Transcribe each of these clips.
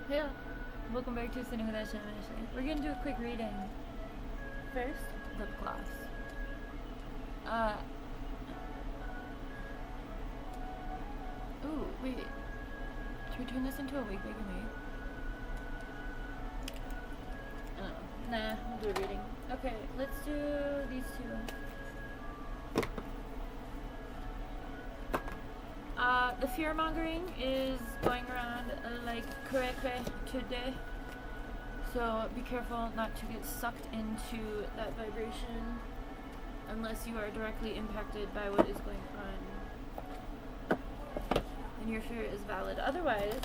Yeah, welcome back to Sitting with Ashley. We're gonna do a quick reading. First, lip gloss. Ooh, wait. Should we turn this into a wig me? Oh, nah, we'll do a reading. Okay, let's do these two. The fear mongering is going around like cray today. So be careful not to get sucked into that vibration unless you are directly impacted by what is going on. And your fear is valid. Otherwise,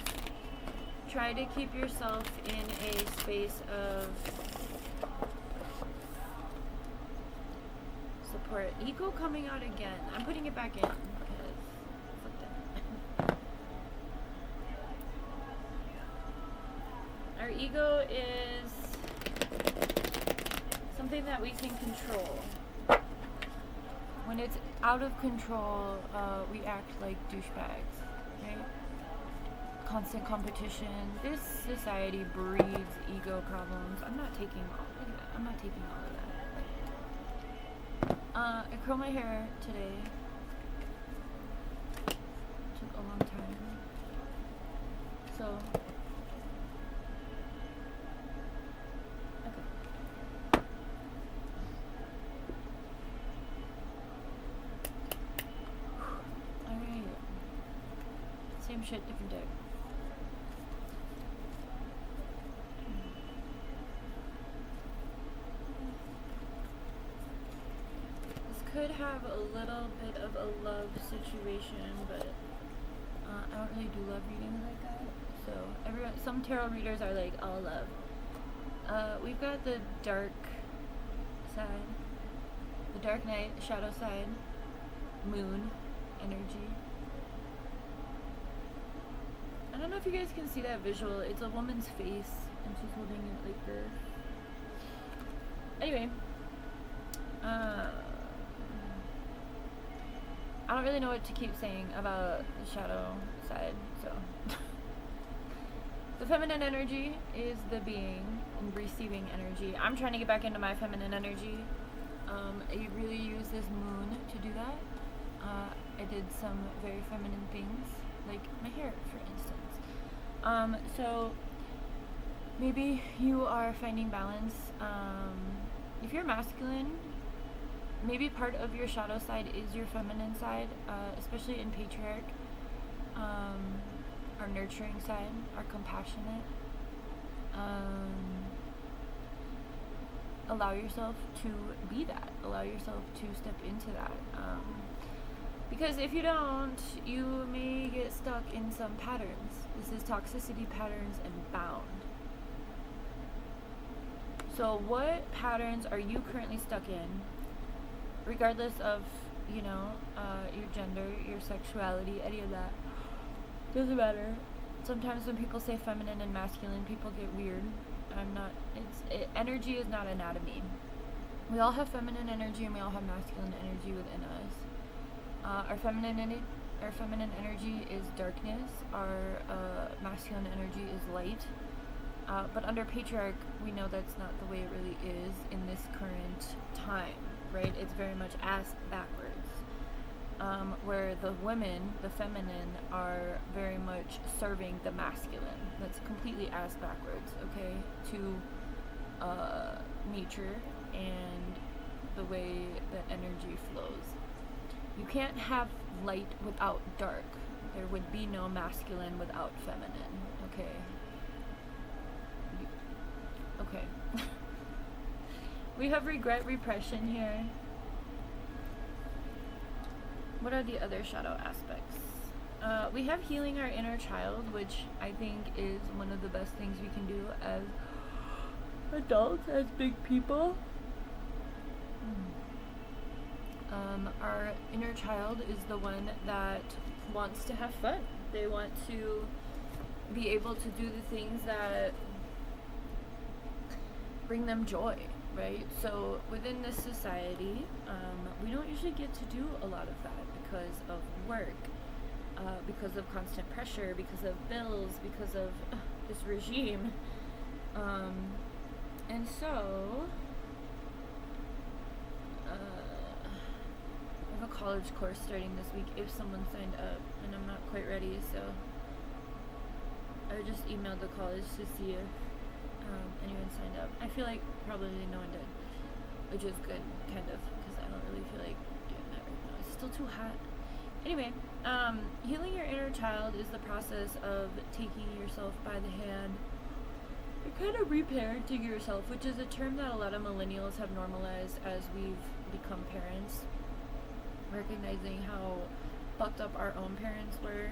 try to keep yourself in a space of support. Ego coming out again. I'm putting it back in. Our ego is something that we can control. When it's out of control, we act like douchebags, right? Constant competition. This society breeds ego problems. I'm not taking all of that. I curl my hair today. Took a long time. So same shit, different day. This could have a little bit of a love situation, but I don't really do love readings like that. So some tarot readers are like all love. We've got the dark side, the dark night, shadow side, moon energy. I don't know if you guys can see that visual. It's a woman's face, and she's holding it like this. Anyway, I don't really know what to keep saying about the shadow side, so. The feminine energy is the being and receiving energy. I'm trying to get back into my feminine energy. I really use this moon to do that. I did some very feminine things, like my hair, for instance. So maybe you are finding balance. If you're masculine, maybe part of your shadow side is your feminine side, especially in patriarch. Our nurturing side, our compassionate. Allow yourself to be that. Allow yourself to step into that. Because if you don't, you may get stuck in some patterns. This is toxicity patterns and bound. So what patterns are you currently stuck in, regardless of, your gender, your sexuality, any of that? Doesn't matter. Sometimes when people say feminine and masculine, people get weird. Energy is not anatomy. We all have feminine energy and we all have masculine energy within us. Our feminine energy is darkness. Our masculine energy is light. But under patriarch, we know that's not the way it really is in this current time, right? It's very much ass backwards. Where the women, the feminine, are very much serving the masculine. That's completely ass backwards, okay? To nature and the way that energy flows. You can't have light without dark. There would be no masculine without feminine, okay? Okay. We have regret repression here. What are the other shadow aspects? We have healing our inner child, which I think is one of the best things we can do as adults, as big people. Our inner child is the one that wants to have fun. They want to be able to do the things that bring them joy, right? So within this society, we don't usually get to do a lot of that because of work, because of constant pressure, because of bills, because of this regime. And so I have a college course starting this week if someone signed up, and I'm not quite ready, so I just emailed the college to see if anyone signed up. I feel like probably no one did, which is good, kind of, because I don't really feel like doing that right now. It's still too hot. Anyway, healing your inner child is the process of taking yourself by the hand and kind of reparenting yourself, which is a term that a lot of millennials have normalized as we've become parents, recognizing how fucked up our own parents were,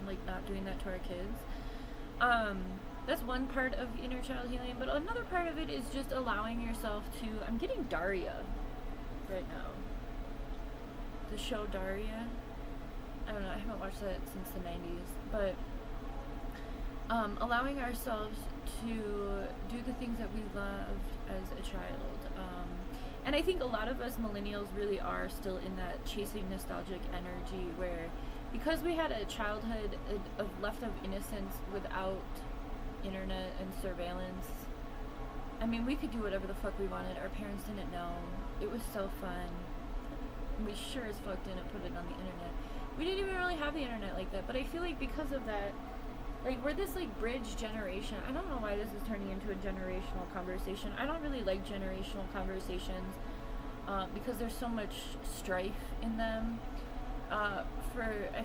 like not doing that to our kids. That's one part of inner child healing, but another part of it is just allowing yourself to, I'm getting Daria right now. The show Daria. I don't know, I haven't watched that since the 90s, but allowing ourselves to do the things that we loved as a child. And I think a lot of us millennials really are still in that chasing nostalgic energy where, because we had a childhood left of innocence without internet and surveillance, I mean, we could do whatever the fuck we wanted. Our parents didn't know. It was so fun. We sure as fuck didn't put it on the internet. We didn't even really have the internet like that, but I feel like because of that, like, we're this, like, bridge generation. I don't know why this is turning into a generational conversation. I don't really like generational conversations because there's so much strife in them. I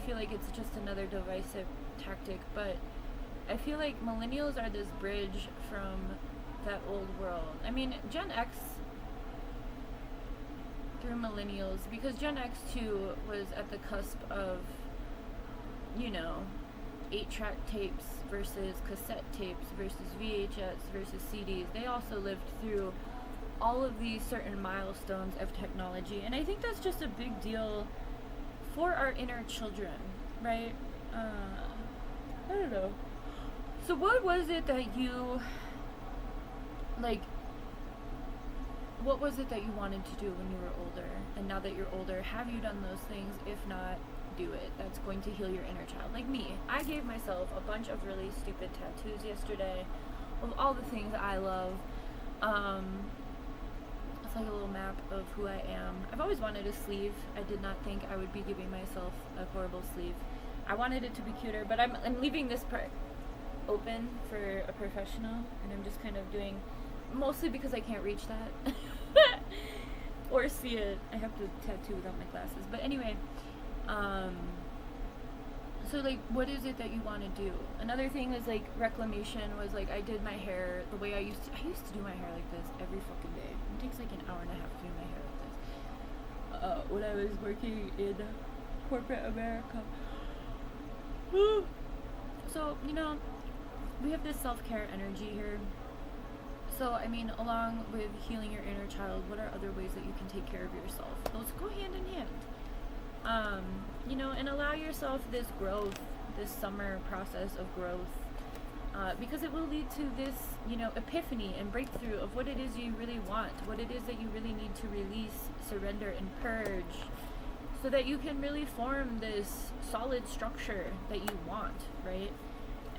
feel like it's just another divisive tactic, but I feel like millennials are this bridge from that old world. I mean, Gen X through millennials, because Gen X too was at the cusp of, 8-track tapes versus cassette tapes versus VHS versus CDs. They also lived through all of these certain milestones of technology, and I think that's just a big deal for our inner children, right? I don't know. So what was it that you, what was it that you wanted to do when you were older? And now that you're older, have you done those things? If not, do it. That's going to heal your inner child. Like me, I gave myself a bunch of really stupid tattoos yesterday of all the things I love. It's like a little map of who I am. I've always wanted a sleeve. I did not think I would be giving myself a horrible sleeve. I wanted it to be cuter, but I'm leaving this part open for a professional, and I'm just kind of doing, mostly because I can't reach that or see it. I have to tattoo without my glasses. But anyway, so like, what is it that you want to do? Another thing is like reclamation. Was like, I did my hair the way I used to do my hair like this every fucking day. It takes like an hour and a half to do my hair like this. When I was working in corporate America. So, we have this self-care energy here. So, I mean, along with healing your inner child, what are other ways that you can take care of yourself? Those go hand in hand. And allow yourself this growth, this summer process of growth, because it will lead to this, epiphany and breakthrough of what it is you really want, what it is that you really need to release, surrender, and purge, so that you can really form this solid structure that you want, right?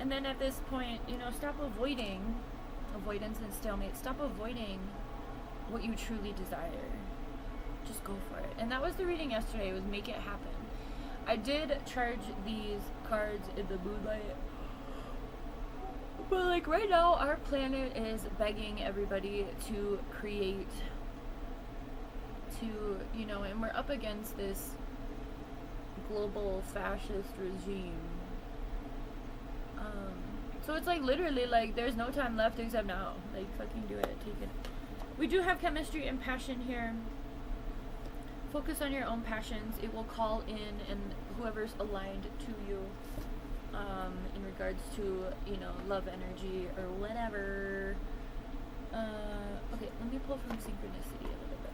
And then at this point, stop avoiding avoidance and stalemate. Stop avoiding what you truly desire. Just go for it. And that was the reading yesterday, was make it happen. I did charge these cards in the moonlight, but like right now our planet is begging everybody to create, and we're up against this global fascist regime. So it's like literally like there's no time left except now. Like, fucking do it. Take it. We do have chemistry and passion here. Focus on your own passions. It will call in, and whoever's aligned to you in regards to, love energy or whatever. Okay, let me pull from synchronicity a little bit.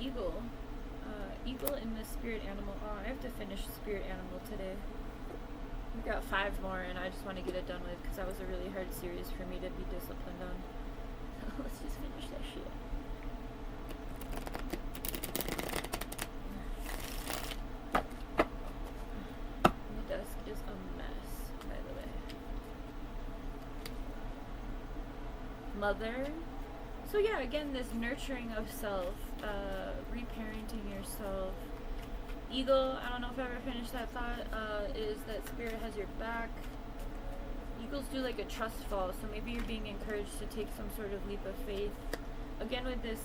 Eagle. Eagle in the spirit animal. Oh, I have to finish spirit animal today. We've got 5 more, and I just want to get it done with because that was a really hard series for me to be disciplined on. Let's just finish that shit. The desk is a mess, by the way. Mother. So yeah, again, this nurturing of self, reparenting yourself. Eagle, I don't know if I ever finished that thought, is that spirit has your back. Eagles do like a trust fall, so maybe you're being encouraged to take some sort of leap of faith. Again, with this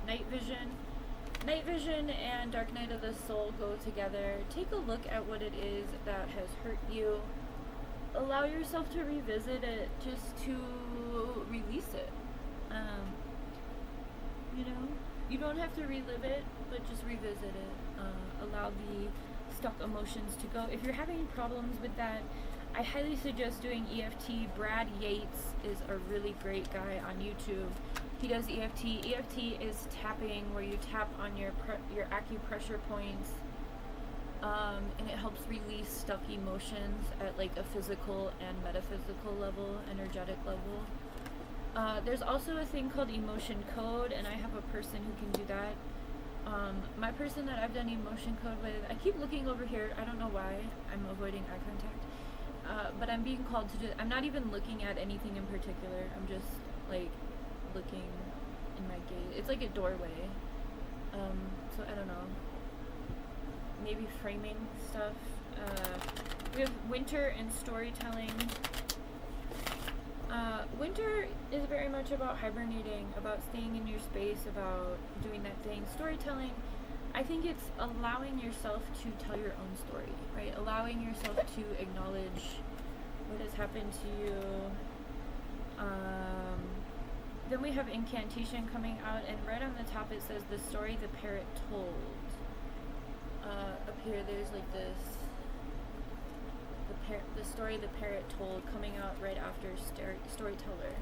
night vision and dark night of the soul go together. Take a look at what it is that has hurt you. Allow yourself to revisit it, just to release it. You know, you don't have to relive it, but just revisit it. Allow the stuck emotions to go. If you're having problems with that, I highly suggest doing EFT. Brad Yates is a really great guy on YouTube. He does EFT. EFT is tapping, where you tap on your acupressure points, and it helps release stuck emotions at like a physical and metaphysical level, energetic level. There's also a thing called emotion code, and I have a person who can do that. My person that I've done emotion code with, I keep looking over here. I don't know why I'm avoiding eye contact. But I'm being called to do, I'm not even looking at anything in particular. I'm just like looking in my gaze. It's like a doorway. So I don't know. Maybe framing stuff. We have winter and storytelling. Winter is very much about hibernating, about staying in your space, about doing that thing. Storytelling, I think it's allowing yourself to tell your own story, right? Allowing yourself to acknowledge what has happened to you. Then we have incantation coming out, and right on the top it says the story the parrot told. Up here there's like this, the story the parrot told, coming out right after storyteller.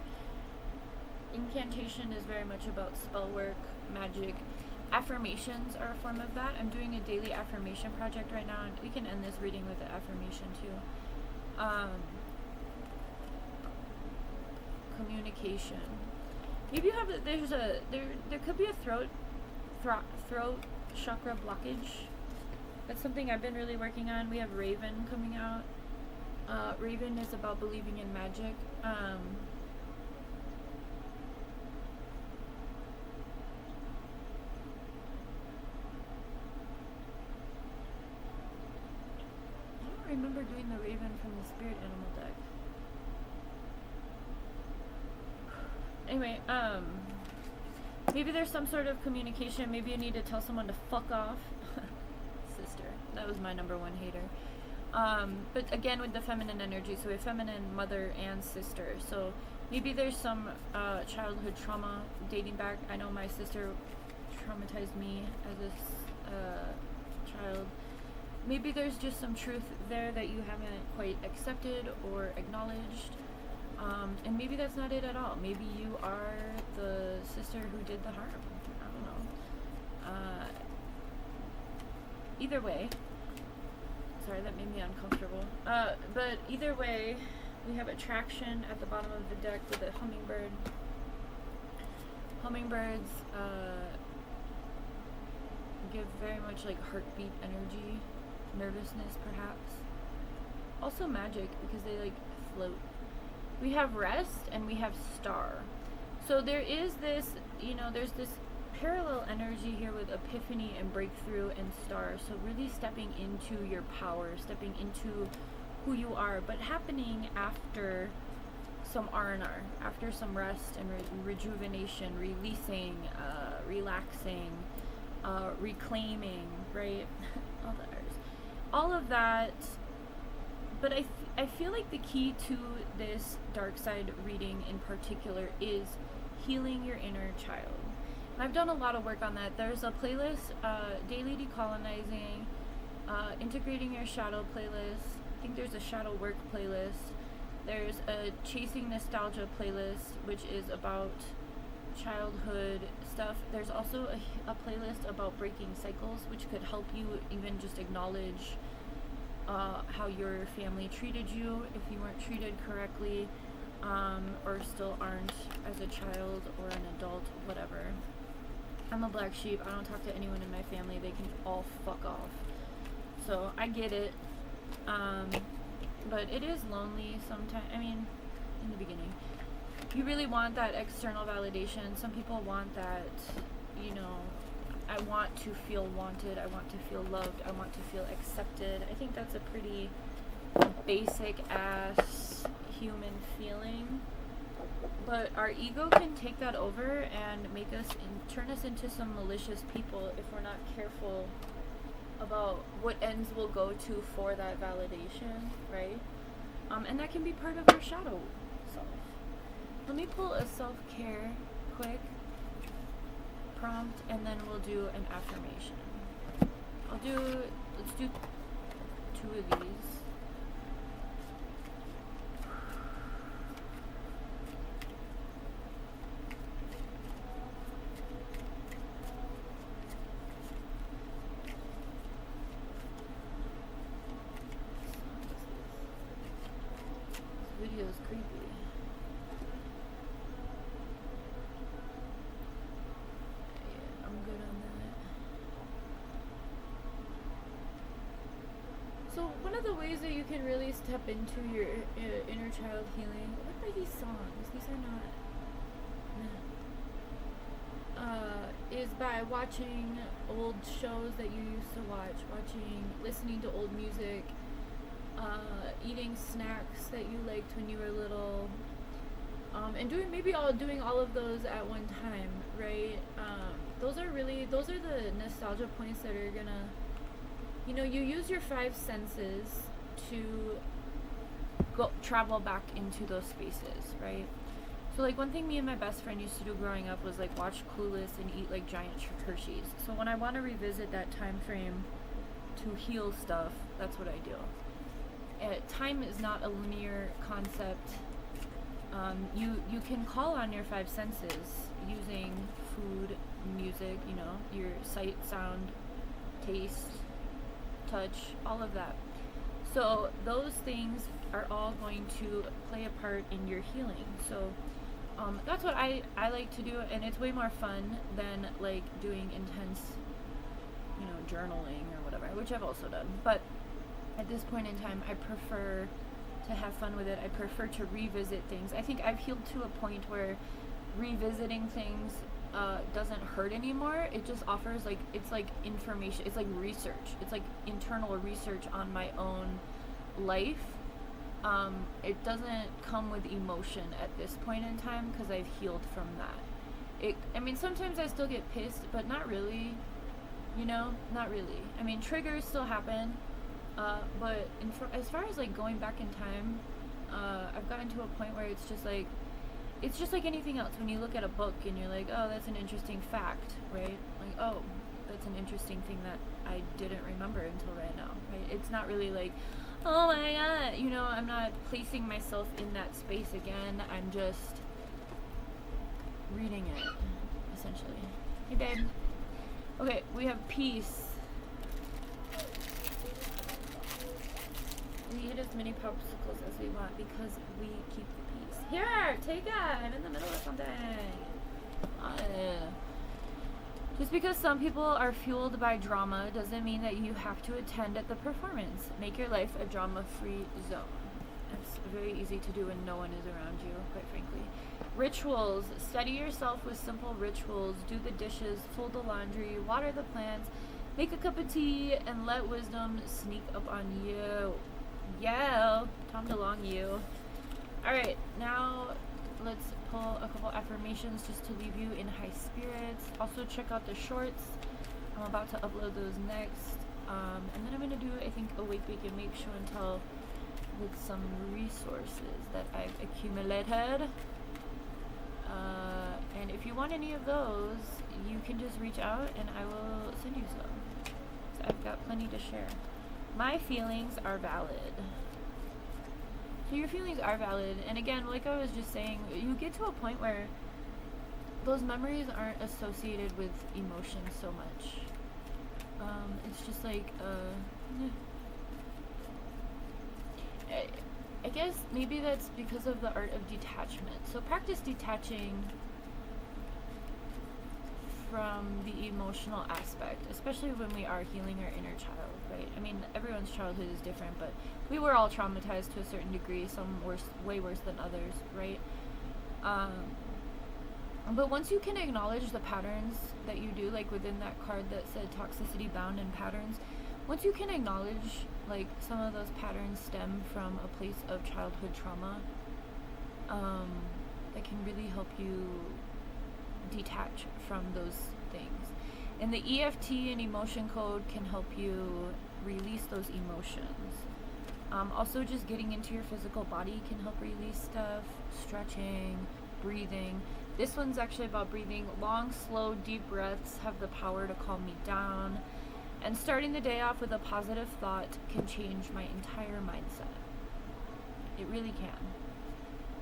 Incantation is very much about spell work, magic. Affirmations are a form of that. I'm doing a daily affirmation project right now, and we can end this reading with the affirmation too. Communication. Maybe you have there could be a throat chakra blockage. That's something I've been really working on. We have Raven coming out. Raven is about believing in magic. I don't remember doing the Raven from the Spirit Animal deck. Anyway, maybe there's some sort of communication. Maybe you need to tell someone to fuck off. Sister. That was my number one hater. But again, with the feminine energy, so we have feminine, mother, and sister. So maybe there's some childhood trauma dating back. I know my sister traumatized me as a child. Maybe there's just some truth there that you haven't quite accepted or acknowledged. And maybe that's not it at all. Maybe you are the sister who did the harm. I don't know. Either way, sorry, that made me uncomfortable. But either way, we have attraction at the bottom of the deck with a hummingbird. Hummingbirds give very much like heartbeat energy, nervousness perhaps. Also magic, because they like float. We have rest and we have star. So there is this, there's this parallel energy here with epiphany and breakthrough and star. So really stepping into your power, stepping into who you are, but happening after some R&R, after some rest and rejuvenation, releasing, relaxing, reclaiming, right? All of that. But I feel like the key to this dark side reading in particular is healing your inner child. And I've done a lot of work on that. There's a playlist, Daily Decolonizing, Integrating Your Shadow playlist. I think there's a Shadow Work playlist. There's a Chasing Nostalgia playlist, which is about childhood stuff. There's also a playlist about breaking cycles, which could help you even just acknowledge how your family treated you if you weren't treated correctly. or still aren't as a child or an adult, whatever. I'm a black sheep. I don't talk to anyone in my family. They can all fuck off. So I get it. But it is lonely sometimes. I mean, in the beginning, you really want that external validation. Some people want that, you know, I want to feel wanted. I want to feel loved. I want to feel accepted. I think that's a pretty basic ass human feeling. But our ego can take that over and make us turn us into some malicious people if we're not careful about what ends we'll go to for that validation, right? And that can be part of our shadow self. Let me pull a self-care quick prompt, and then we'll do an affirmation. Let's do 2 of these. This video is creepy. So one of the ways that you can really step into your inner child healing, what are these songs? These are not, is by watching old shows that you used to watch, listening to old music, eating snacks that you liked when you were little, and doing all of those at one time, right? Those are the nostalgia points that are gonna, you know, you use your 5 senses to travel back into those spaces, right? So like one thing me and my best friend used to do growing up was like watch Clueless and eat like giant Hershey's. So when I want to revisit that time frame to heal stuff, that's what I do. Time is not a linear concept. You can call on your 5 senses using food, music, you know, your sight, sound, taste, touch, all of that. So those things are all going to play a part in your healing. So that's what I like to do, and it's way more fun than like doing intense, you know, journaling or whatever, which I've also done. But at this point in time, I prefer to have fun with it. I prefer to revisit things. I think I've healed to a point where revisiting things doesn't hurt anymore. It just offers like, it's like information, it's like research, it's like internal research on my own life. It doesn't come with emotion at this point in time because I've healed from that. I mean, sometimes I still get pissed, but not really, you know, not really. I mean, triggers still happen, but as far as like going back in time, I've gotten to a point where it's just like anything else. When you look at a book and you're like, oh, that's an interesting fact, right? Like, oh, that's an interesting thing that I didn't remember until right now, right? It's not really like, oh my god, you know, I'm not placing myself in that space again. I'm just reading it, essentially. Hey, babe. Okay, we have peace. We eat as many popsicles as we want because we keep the peace. Here, take it. I'm in the middle of something. Just because some people are fueled by drama doesn't mean that you have to attend at the performance. Make your life a drama-free zone. It's very easy to do when no one is around you, quite frankly. Rituals. Steady yourself with simple rituals. Do the dishes, fold the laundry, water the plants, make a cup of tea, and let wisdom sneak up on you. Yo, Tom DeLonge, you. Alright, now let's pull a couple affirmations just to leave you in high spirits. Also check out the shorts. I'm about to upload those next. And then I'm going to do, I think, Awake, Wake, and Make Show and Tell with some resources that I've accumulated. And if you want any of those, you can just reach out and I will send you some. So I've got plenty to share. My feelings are valid. So your feelings are valid. And again, like I was just saying, you get to a point where those memories aren't associated with emotion so much. It's just like, I guess maybe that's because of the art of detachment. So practice detaching from the emotional aspect, especially when we are healing our inner child, right? I mean, everyone's childhood is different, but we were all traumatized to a certain degree, some worse, way worse than others, right? Um, but once you can acknowledge the patterns that you do, like within that card that said toxicity bound and patterns, once you can acknowledge like some of those patterns stem from a place of childhood trauma, that can really help you detach from those things. And the EFT and emotion code can help you release those emotions. Also, just getting into your physical body can help release stuff, stretching, breathing. This one's actually about breathing. Long, slow, deep breaths have the power to calm me down. And starting the day off with a positive thought can change my entire mindset. It really can.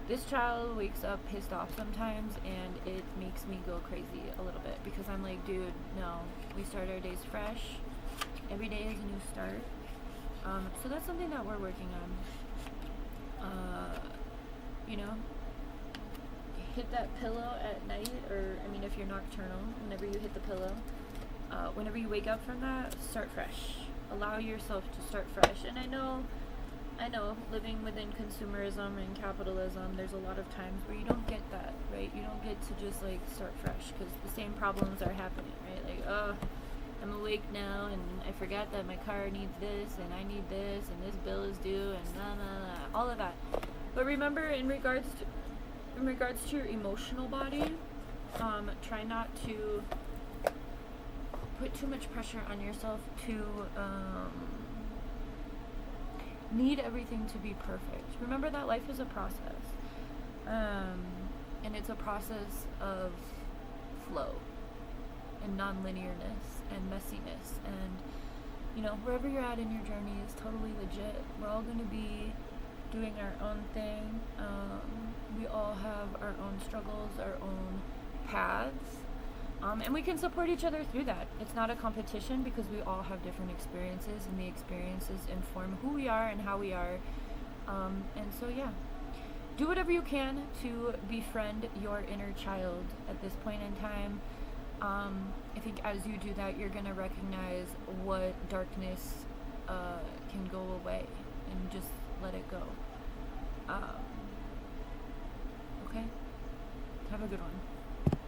This child wakes up pissed off sometimes, and it makes me go crazy a little bit because I'm like, dude, no. We start our days fresh. Every day is a new start. So that's something that we're working on. You know, hit that pillow at night, or I mean, if you're nocturnal, whenever you hit the pillow, whenever you wake up from that, start fresh. Allow yourself to start fresh. And I know, living within consumerism and capitalism, there's a lot of times where you don't get that, right? You don't get to just like start fresh because the same problems are happening, right? Like, oh, I'm awake now and I forgot that my car needs this and I need this and this bill is due and all of that. But remember, in regards to your emotional body, try not to put too much pressure on yourself to need everything to be perfect. Remember that life is a process, and it's a process of flow and non-linearness and messiness, and you know, wherever you're at in your journey is totally legit. We're all going to be doing our own thing. We all have our own struggles, our own paths, and we can support each other through that. It's not a competition because we all have different experiences, and the experiences inform who we are and how we are. And so, yeah, do whatever you can to befriend your inner child at this point in time. I think as you do that, you're going to recognize what darkness can go away and just let it go. Okay? Have a good one.